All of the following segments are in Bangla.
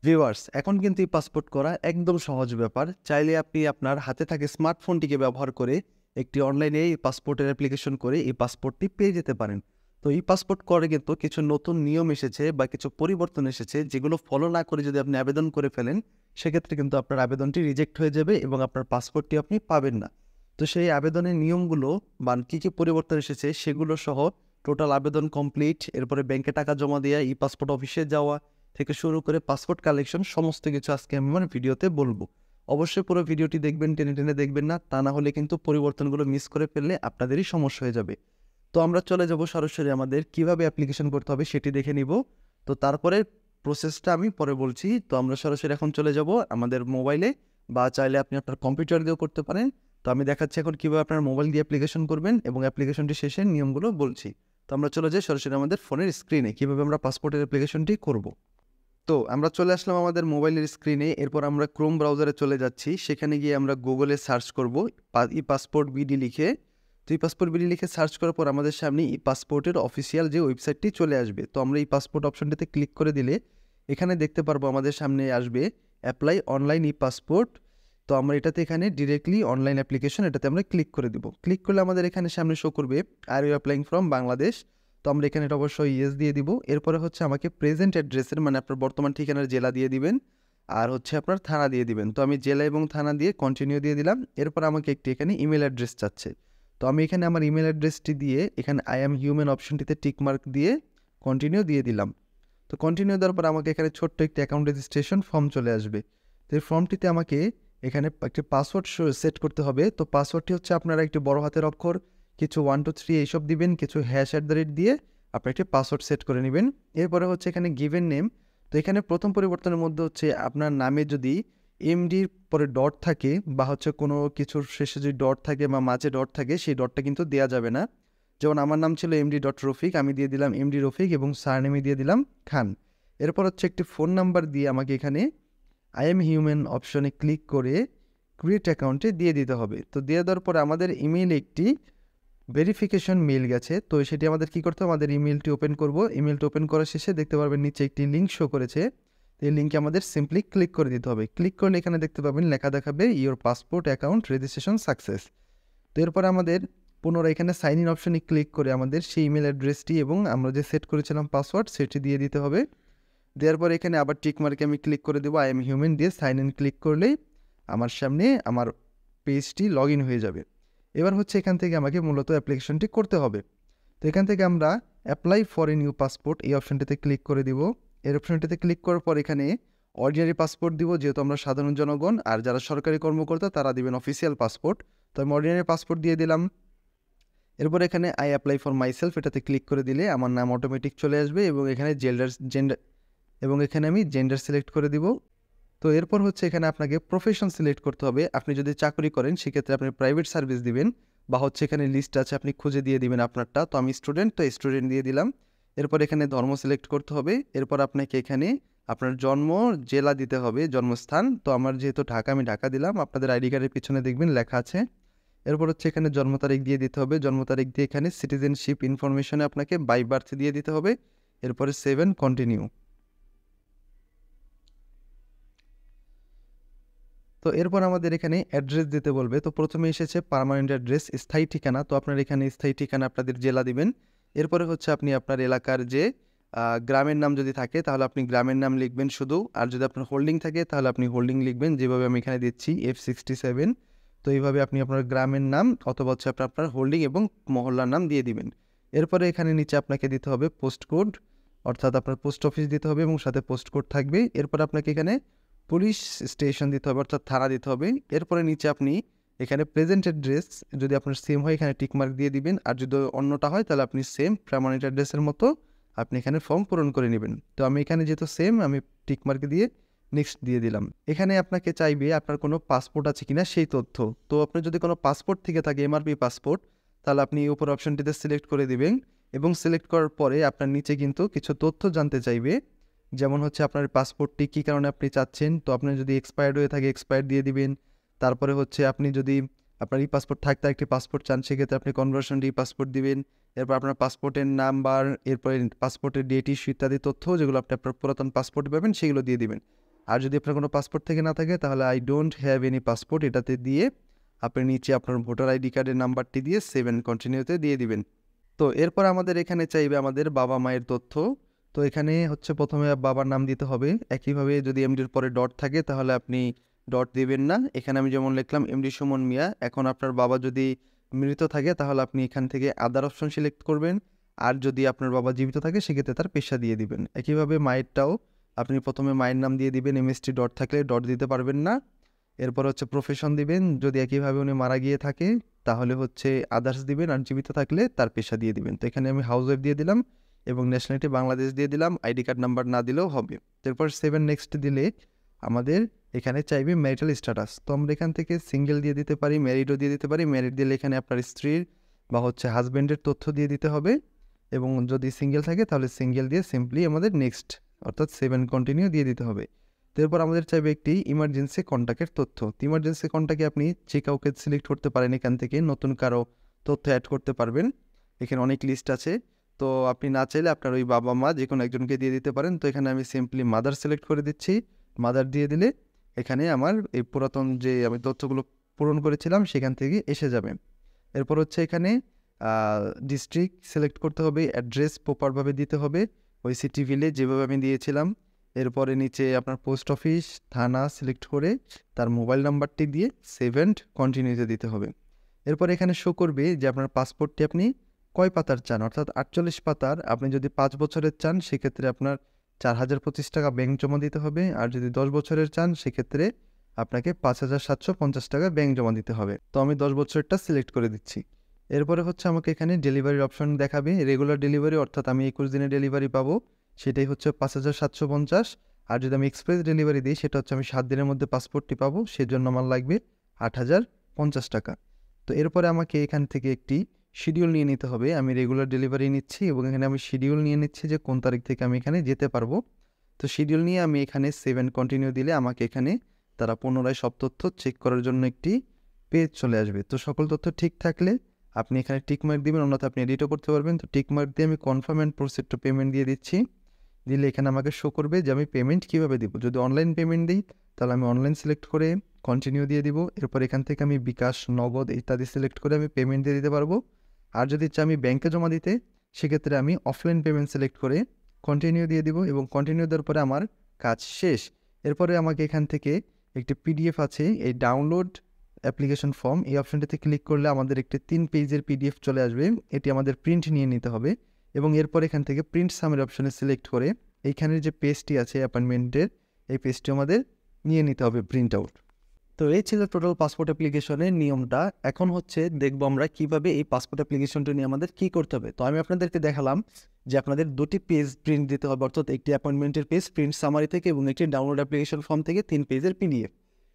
ভিউয়ার্স, এখন কিন্তু এই পাসপোর্ট করা একদম সহজ ব্যাপার। চাইলে আপনি আপনার হাতে থাকা স্মার্টফোনটিকে ব্যবহার করে একটি অনলাইনে এই পাসপোর্টের অ্যাপ্লিকেশন করে এই পাসপোর্টটি পেয়ে যেতে পারেন। তো এই পাসপোর্ট করে কিন্তু কিছু নতুন নিয়ম এসেছে বা কিছু পরিবর্তন এসেছে, যেগুলো ফলো না করে যদি আপনি আবেদন করে ফেলেন, সেক্ষেত্রে কিন্তু আপনার আবেদনটি রিজেক্ট হয়ে যাবে এবং আপনার পাসপোর্টটি আপনি পাবেন না। তো সেই আবেদনের নিয়মগুলো বা কী পরিবর্তন এসেছে সেগুলো সহ টোটাল আবেদন কমপ্লিট, এরপরে ব্যাংকে টাকা জমা দেওয়া, ই পাসপোর্ট অফিসে যাওয়া থেকে শুরু করে পাসপোর্ট কালেকশন সমস্ত কিছু আজকে আমি আমার ভিডিওতে বলবো। অবশ্যই পুরো ভিডিওটি দেখবেন, টেনে টেনে দেখবেন না, তা না হলে কিন্তু পরিবর্তনগুলো মিস করে ফেললে আপনাদেরই সমস্যা হয়ে যাবে। তো আমরা চলে যাব সরাসরি আমাদের কিভাবে অ্যাপ্লিকেশন করতে হবে সেটি দেখে নিব। তো তারপরে প্রসেসটা আমি পরে বলছি। তো আমরা সরাসরি এখন চলে যাব আমাদের মোবাইলে, বা চাইলে আপনি আপনার কম্পিউটার দিয়েও করতে পারেন। তো আমি দেখাচ্ছি এখন কীভাবে আপনার মোবাইল দিয়ে অ্যাপ্লিকেশন করবেন এবং অ্যাপ্লিকেশনটি শেষে নিয়মগুলো বলছি। তো আমরা চলে যাই সরাসরি আমাদের ফোনের স্ক্রিনে কীভাবে আমরা পাসপোর্টের অ্যাপ্লিকেশনটি করব। তো আমরা চলে আসলাম আমাদের মোবাইলের স্ক্রিনে। এরপর আমরা ক্রোম ব্রাউজারে চলে যাচ্ছি। সেখানে গিয়ে আমরা গুগলে সার্চ করব ই পাসপোর্ট বিডি লিখে। তো ই পাসপোর্ট বিডি লিখে সার্চ করার পর আমাদের সামনে ই পাসপোর্টের অফিসিয়াল যে ওয়েবসাইটটি চলে আসবে। তো আমরা ই পাসপোর্ট অপশনটিতে ক্লিক করে দিলে এখানে দেখতে পারবো আমাদের সামনে আসবে অ্যাপ্লাই অনলাইন ই পাসপোর্ট। তো আমরা এখানে ডিরেক্টলি অনলাইন অ্যাপ্লিকেশন এটাতে আমরা ক্লিক করে দিব। ক্লিক করলে আমাদের এখানে সামনে শো করবে are you applying from Bangladesh. তো আমরা এখানে এটা অবশ্যই ইয়েস দিয়ে দিব। এরপরে হচ্ছে আমাকে প্রেজেন্ট অ্যাড্রেসের মানে আপনার বর্তমান ঠিকানার জেলা দিয়ে দিবেন, আর হচ্ছে আপনার থানা দিয়ে দিবেন। তো আমি জেলা এবং থানা দিয়ে কন্টিনিউ দিয়ে দিলাম। এরপর আমাকে একটি এখানে ইমেল অ্যাড্রেস চাচ্ছে। তো আমি এখানে আমার ইমেল অ্যাড্রেসটি দিয়ে এখানে আই অ্যাম হিউম্যান অপশনটিতে টিক মার্ক দিয়ে কন্টিনিউ দিয়ে দিলাম। তো কন্টিনিউ দেওয়ার পর আমাকে এখানে ছোট্ট একটি অ্যাকাউন্ট রেজিস্ট্রেশন ফর্ম চলে আসবে। তো এই ফর্মটিতে আমাকে এখানে একটি পাসওয়ার্ড সেট করতে হবে। তো পাসওয়ার্ডটি হচ্ছে আপনারা একটি বড় হাতের অক্ষর, কিছু 1 2 3 এইসব দিবেন, কিছু # দিয়ে আপনি একটি পাসওয়ার্ড সেট করে নেবেন। এরপরে হচ্ছে এখানে গিভেন নেম। তো এখানে প্রথম পরিবর্তনের মধ্যে হচ্ছে আপনার নামে যদি এমডির পরে ডট থাকে বা হচ্ছে কোনো কিছুর শেষে যদি ডট থাকে বা মাঝে ডট থাকে, সেই ডটটা কিন্তু দেওয়া যাবে না। যেমন আমার নাম ছিল এমডি ডট রফিক, আমি দিয়ে দিলাম এমডি রফিক এবং সারনেমে দিয়ে দিলাম খান। এরপর হচ্ছে একটি ফোন নাম্বার দিয়ে আমাকে এখানে আই এম হিউম্যান অপশনে ক্লিক করে ক্রিয়েট অ্যাকাউন্টে দিয়ে দিতে হবে। তো দিয়ে দেওয়ার পরে আমাদের ইমেইলে একটি ভেরিফিকেশন মেইল গেছে। তো সেটি আমাদের কী করতে হবে, আমাদের ইমেলটি ওপেন করব। ইমেলটি ওপেন করার শেষে দেখতে পারবেন নিচে একটি লিঙ্ক শো করেছে। এই লিঙ্কে আমাদের সিম্পলি ক্লিক করে দিতে হবে। ক্লিক করলে এখানে দেখতে পাবেন লেখা দেখাবে your passport account registration success. তো এরপর আমাদের পুনরায় এখানে সাইন ইন অপশনে ক্লিক করে আমাদের সেই ইমেল অ্যাড্রেসটি এবং আমরা যে সেট করেছিলাম পাসওয়ার্ড সেটি দিয়ে দিতে হবে। দেওয়ার পর এখানে আবার টিক মার্কে আমি ক্লিক করে দেবো আই এম হিউম্যান দিয়ে সাইন ইন ক্লিক করলেই আমার সামনে আমার পেজটি লগ ইন হয়ে যাবে। এবার হচ্ছে এখান থেকে আমাকে মূলত অ্যাপ্লিকেশনটি করতে হবে। তো এখান থেকে আমরা apply for a new passport এই অপশনটিতে ক্লিক করে দিব। এই অপশনটিতে ক্লিক করার পর এখানে অর্ডিনারি পাসপোর্ট দিব, যেহেতু আমরা সাধারণ জনগণ, আর যারা সরকারি কর্মকর্তা তারা দিবেন অফিসিয়াল পাসপোর্ট। তো আমি অর্ডিনারি পাসপোর্ট দিয়ে দিলাম। এরপর এখানে আই অ্যাপ্লাই ফর মাইসেলফ এটাতে ক্লিক করে দিলে আমার নাম অটোমেটিক চলে আসবে এবং এখানে এখানে আমি জেন্ডার সিলেক্ট করে দিব। তো এরপর হচ্ছে এখানে আপনাকে প্রফেশন সিলেক্ট করতে হবে। আপনি যদি চাকরি করেন সেক্ষেত্রে আপনি প্রাইভেট সার্ভিস দিবেন, বা হচ্ছে এখানে লিস্ট আছে আপনি খুঁজে দিয়ে দিবেন আপনারটা। তো আমি স্টুডেন্ট, তো স্টুডেন্ট দিয়ে দিলাম। এরপর এখানে ধর্ম সিলেক্ট করতে হবে। এরপর আপনাকে এখানে আপনার জন্ম জেলা দিতে হবে, জন্মস্থান। তো আমার যেহেতু ঢাকা, আমি ঢাকা দিলাম। আপনাদের আইডি কার্ডের পিছনে দেখবেন লেখা আছে। এরপর হচ্ছে এখানে জন্ম তারিখ দিয়ে দিতে হবে। জন্ম তারিখ দিয়ে এখানে সিটিজেনশিপ ইনফরমেশনে আপনাকে বাই বার্থ দিয়ে দিতে হবে। এরপরে সেভ এন্ড কন্টিনিউ। তো এরপর আমাদের এখানে অ্যাড্রেস দিতে বলবে। তো প্রথমে এসেছে পার্মানেন্ট অ্যাড্রেস, স্থায়ী ঠিকানা। তো আপনার এখানে স্থায়ী ঠিকানা আপনাদের জেলা দিবেন। এরপরে হচ্ছে আপনি আপনার এলাকার যে গ্রামের নাম যদি থাকে তাহলে আপনি গ্রামের নাম লিখবেন শুধু, আর যদি আপনার হোল্ডিং থাকে তাহলে আপনি হোল্ডিং লিখবেন, যেভাবে আমি এখানে দিচ্ছি F67। তো এইভাবে আপনি আপনার গ্রামের নাম অথবা হচ্ছে আপনার হোল্ডিং এবং মহল্লার নাম দিয়ে দিবেন। এরপরে এখানে নিচে আপনাকে দিতে হবে পোস্ট কোড, অর্থাৎ আপনার পোস্ট অফিস দিতে হবে এবং সাথে পোস্ট কোড থাকবে। এরপর আপনাকে এখানে পুলিশ স্টেশন দিতে হবে, অর্থাৎ থানা দিতে হবে। এরপরে নিচে আপনি এখানে প্রেজেন্ট অ্যাড্রেস যদি আপনার সেম হয় এখানে টিকমার্ক দিয়ে দিবেন, আর যদি অন্যটা হয় তাহলে আপনি সেম পার্মানেন্ট অ্যাড্রেসের মতো আপনি এখানে ফর্ম পূরণ করে নেবেন। তো আমি এখানে যেহেতু সেম, আমি টিকমার্ক দিয়ে নেক্সট দিয়ে দিলাম। এখানে আপনাকে চাইবে আপনার কোনো পাসপোর্ট আছে কিনা সেই তথ্য। তো আপনার যদি কোনো পাসপোর্ট থেকে থাকে এমআরপি পাসপোর্ট, তাহলে আপনি উপর অপশনটিতে সিলেক্ট করে দিবেন এবং সিলেক্ট করার পরে আপনার নিচে কিন্তু কিছু তথ্য জানতে চাইবে, যেমন হচ্ছে আপনার পাসপোর্টটি কী কারণে আপনি চাচ্ছেন। তো আপনার যদি এক্সপায়ার্ড হয়ে থাকে এক্সপায়ার্ড দিয়ে দিবেন। তারপরে হচ্ছে আপনি যদি আপনার ই পাসপোর্ট থাকতে একটি পাসপোর্ট চান সেক্ষেত্রে আপনি কনভার্সন ই পাসপোর্ট দিবেন। এরপর আপনার পাসপোর্টের নাম্বার, এরপরে পাসপোর্টের ডেট ইস্যু ইত্যাদি তথ্য যেগুলো আপনি আপনার পুরাতন পাসপোর্ট পাবেন সেগুলো দিয়ে দিবেন। আর যদি আপনার কোনো পাসপোর্ট থেকে না থাকে তাহলে I don't have any passport এটাতে দিয়ে আপনি নিচে আপনার ভোটার আইডি কার্ডের নাম্বারটি দিয়ে সেভ অ্যান্ড কন্টিনিউতে দিয়ে দিবেন। তো এরপর আমাদের এখানে চাইবে আমাদের বাবা মায়ের তথ্য। তো এখানে হচ্ছে প্রথমে বাবার নাম দিতে হবে। একইভাবে যদি এমডির পরে ডট থাকে তাহলে আপনি ডট দিবেন না। এখানে আমি যেমন লিখলাম এমডি সুমন মিয়া। এখন আপনার বাবা যদি মৃত থাকে তাহলে আপনি এখান থেকে আদার অপশন সিলেক্ট করবেন। আর যদি আপনার বাবা জীবিত থাকে সেক্ষেত্রে তার পেশা দিয়ে দিবেন। একইভাবে মায়েরটাও আপনি প্রথমে মায়ের নাম দিয়ে দিবেন, এমএসটি ডট থাকলে ডট দিতে পারবেন না। এরপর হচ্ছে প্রফেশন দিবেন, যদি একইভাবে উনি মারা গিয়ে থাকে তাহলে হচ্ছে আদার্স দিবেন, আর জীবিত থাকলে তার পেশা দিয়ে দিবেন। তো এখানে আমি হাউস ওয়াইফ দিয়ে দিলাম এবং ন্যাশনালিটি বাংলাদেশ দিয়ে দিলাম, আইডি কার্ড নাম্বার না দিলেও হবে। এরপর 7 নেক্সট দিলে আমাদের এখানে চাইবে ম্যারিটাল স্ট্যাটাস। তো আমরা এখান থেকে সিঙ্গেল দিয়ে দিতে পারি, ম্যারিডও দিয়ে দিতে পারি। ম্যারিড দিলে এখানে আপনার স্ত্রীর বা হচ্ছে হাজব্যান্ডের তথ্য দিয়ে দিতে হবে, এবং যদি সিঙ্গেল থাকে তাহলে সিঙ্গেল দিয়ে সিম্পলি আমাদের নেক্সট অর্থাৎ 7 কন্টিনিউ দিয়ে দিতে হবে। এরপর আমাদের চাইবে একটি ইমার্জেন্সি কন্ট্যাক্টের তথ্য। তো ইমার্জেন্সি কন্ট্যাক্টে আপনি যে কাউকে সিলেক্ট করতে পারেন, এখান থেকে নতুন কারো তথ্য অ্যাড করতে পারবেন। এখানে অনেক লিস্ট আছে, তো আপনি না চাইলে আপনার ওই বাবা মা যে কোনো একজনকে দিয়ে দিতে পারেন। তো এখানে আমি সিম্পলি মাদার সিলেক্ট করে দিচ্ছি। মাদার দিয়ে দিলে এখানে আমার এই পুরাতন যে আমি তথ্যগুলো পূরণ করেছিলাম সেখান থেকে এসে যাবে। এরপর হচ্ছে এখানে ডিস্ট্রিক্ট সিলেক্ট করতে হবে, অ্যাড্রেস প্রপারভাবে দিতে হবে ওই সিটি ভিলেজ যেভাবে আমি দিয়েছিলাম। এরপরে নিচে আপনার পোস্ট অফিস থানা সিলেক্ট করে তার মোবাইল নাম্বারটি দিয়ে সেভ অ্যান্ড কন্টিনিউতে দিতে হবে। এরপর এখানে শো করবে যে আপনার পাসপোর্টটি আপনি কয় পাতার চান, অর্থাৎ 48 পাতার। আপনি যদি 5 বছরের চান সেক্ষেত্রে আপনার 4025 টাকা ব্যাংক জমা দিতে হবে, আর যদি 10 বছরের চান সেক্ষেত্রে আপনাকে 5750 টাকা ব্যাংক জমা দিতে হবে। তো আমি 10 বছরেরটা সিলেক্ট করে দিচ্ছি। এরপরে হচ্ছে আমাকে এখানে ডেলিভারির অপশন দেখাবে, রেগুলার ডেলিভারি অর্থাৎ আমি 21 দিনে ডেলিভারি পাবো, সেটাই হচ্ছে 5750। আর যদি আমি এক্সপ্রেস ডেলিভারি দিই সেটা হচ্ছে আমি 7 দিনের মধ্যে পাসপোর্টটি পাবো, সেজন্য আমার লাগবে 8050 টাকা। তো এরপরে আমাকে এখান থেকে একটি শিডিউল নিয়ে নিতে হবে। আমি রেগুলার ডেলিভারি নিচ্ছি এবং এখানে আমি শিডিউল নিয়ে নিচ্ছি যে কোন তারিখ থেকে আমি এখানে যেতে পারবো। তো শিডিউল নিয়ে আমি এখানে 7 কন্টিনিউ দিলে আমাকে এখানে তারা পুনরায় সব তথ্য চেক করার জন্য একটি পেজ চলে আসবে। তো সকল তথ্য ঠিক থাকলে আপনি এখানে টিক মার্ক দিবেন, অন্যথা আপনি এডিটও করতে পারবেন। তো টিক মার্ক দিয়ে আমি confirm and proceed to payment দিয়ে দিচ্ছি। দিলে এখানে আমাকে শো করবে যে আমি পেমেন্ট কীভাবে দিব। যদি অনলাইন পেমেন্ট দিই তাহলে আমি অনলাইন সিলেক্ট করে কন্টিনিউ দিয়ে দিব। এরপর এখান থেকে আমি বিকাশ, নগদ ইত্যাদি সিলেক্ট করে আমি পেমেন্ট দিয়ে দিতে পারবো। আর যদি চাই আমি ব্যাংকে জমা দিতে সেক্ষেত্রে আমি অফলাইন পেমেন্ট সিলেক্ট করে কন্টিনিউ দিয়ে দিব, এবং কন্টিনিউ দেওয়ার পরে আমার কাজ শেষ। এরপরে আমাকে এখান থেকে একটি পিডিএফ আছে, এই ডাউনলোড অ্যাপ্লিকেশন ফর্ম, এই অপশনটিতে ক্লিক করলে আমাদের একটি 3 পেজের পিডিএফ চলে আসবে। এটি আমাদের প্রিন্ট নিয়ে নিতে হবে, এবং এরপর এখান থেকে প্রিন্ট সামের অপশনে সিলেক্ট করে এইখানের যে পেজটি আছে অ্যাপয়েন্টমেন্টের, এই পেজটি আমাদের নিয়ে নিতে হবে প্রিন্ট আউট। তো এই ছিল টোটাল পাসপোর্ট অ্যাপ্লিকেশনের নিয়মটা। এখন হচ্ছে দেখবো আমরা কিভাবে এই পাসপোর্ট অ্যাপ্লিকেশনটা নিয়ে আমাদের কী করতে হবে। তো আমি আপনাদেরকে দেখালাম যে আপনাদের 2টি পেজ প্রিন্ট দিতে হবে, অর্থাৎ একটি অ্যাপয়েন্টমেন্টের পেজ প্রিন্ট সামারি থেকে এবং একটি ডাউনলোড অ্যাপ্লিকেশন ফর্ম থেকে 3 পেজের পিডিএফ।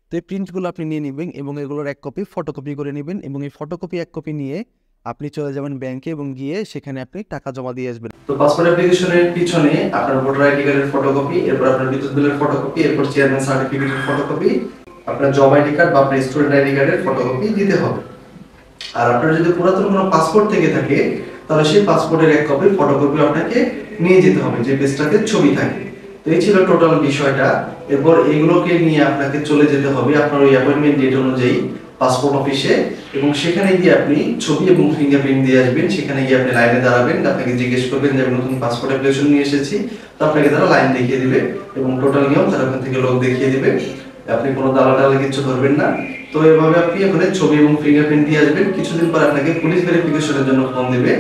তো এই প্রিন্টগুলো আপনি নিয়ে নেবেন এবং এগুলোর 1 কপি ফটোকপি করে নেবেন, এবং এই ফটোকপি 1 কপি নিয়ে আপনি চলে যাবেন ব্যাংকে এবং গিয়ে সেখানে আপনি টাকা জমা দিয়ে আসবেন। তো পাসপোর্ট অ্যাপ্লিকেশনের পিছনে আপনার ভোটার আইডি কার্ডের ফটোকপি, এরপর আপনার বিদ্যুৎ বিলের ফটোকপি, এরপর চেয়ারম্যান সার্টিফিকেটের ফটোকপি, আপনার জব আইডি কার্ড বা আপনার স্টুডেন্ট আইডি কার্ডের ফটোকপি দিতে হবে। আর আপনার যদি পুরাতন কোনো পাসপোর্ট থেকে থাকে তাহলে সেই পাসপোর্টের 1 কপি ফটোকপি আপনাকে নিয়ে যেতে হবে যে পেজটাতে ছবি থাকে। তো এই ছিল টোটাল বিষয়টা। এরপর এইগুলোকে নিয়ে আপনাকে চলে যেতে হবে আপনার ওই অ্যাপয়েন্টমেন্ট ডেট অনুযায়ী পাসপোর্ট অফিসে, এবং সেখানে গিয়ে আপনি ছবি এবং ফিঙ্গারপ্রিন্ট দিয়ে আসবেন। সেখানে গিয়ে আপনি লাইনে দাঁড়াবেন, আপনাকে জিজ্ঞেস করবেন যে আমি নতুন পাসপোর্ট অ্যাপ্লিকেশন নিয়ে এসেছি। তো আপনাকে তারা লাইন দেখিয়ে দিবে এবং টোটাল নিয়ম তারা ওখান থেকে লোক দেখিয়ে দিবে, আপনি কোনো দালাল কিছু ধরবেন না। তো এভাবে আপনি ওখানে ছবি এবং ফিঙ্গারপ্রিন্ট দিয়ে আসবেন। কিছুদিন পর আপনাকে পুলিশ ভেরিফিকেশনের জন্য ফোন দিবে।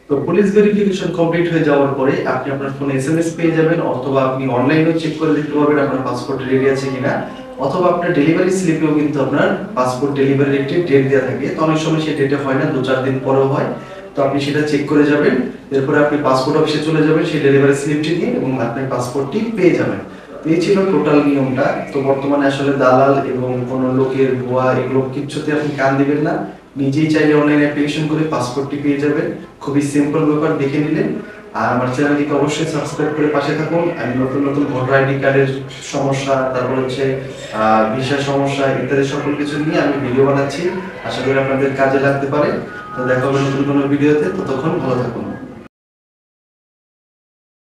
তো পুলিশ ভেরিফিকেশন কমপ্লিট হয়ে যাওয়ার পরে আপনি আপনার ফোনে এসএমএস পেয়ে যাবেন, অথবা আপনি অনলাইনেও চেক করে দেখতে পারবেন আপনার পাসপোর্ট রেডি আছে কিনা, অথবা আপনার ডেলিভারি স্লিপেও কিন্তু আপনার পাসপোর্ট ডেলিভারির একটি ডেট দেওয়া থাকে। তো অনেক সময় সেই ডেটে হয় না, 2-4 দিন পরেও হয়। তো আপনি সেটা চেক করে যাবেন, এরপরে আপনি পাসপোর্ট অফিসে চলে যাবেন সেই ডেলিভারি স্লিপটি নিয়ে, এবং আপনি পাসপোর্টটি পেয়ে যাবেন। এই ছিল টোটাল নিয়মটা। তো বর্তমানে আসলে দালাল এবং কোনো লোকের ভুয়া এগুলো কিচ্ছুতে আপনি কান দিবেন না, নিজেই চাইলে অনলাইন অ্যাপ্লিকেশন করে পাসপোর্টটি পেয়ে যাবেন। খুবই সিম্পল ব্যাপার, দেখে নিলেন। আর আমার চ্যানেলটিকে অবশ্যই সাবস্ক্রাইব করে পাশে থাকুন। আমি নতুন নতুন ভোটার আইডি কার্ডের সমস্যা, তারপর হচ্ছে ভিসা সমস্যা ইত্যাদি সকল কিছু নিয়ে আমি ভিডিও বানাচ্ছি, আশা করি আপনাদের কাজে লাগতে পারে। তো দেখা হবে নতুন কোনো ভিডিওতে, ততক্ষণ ভালো থাকুন।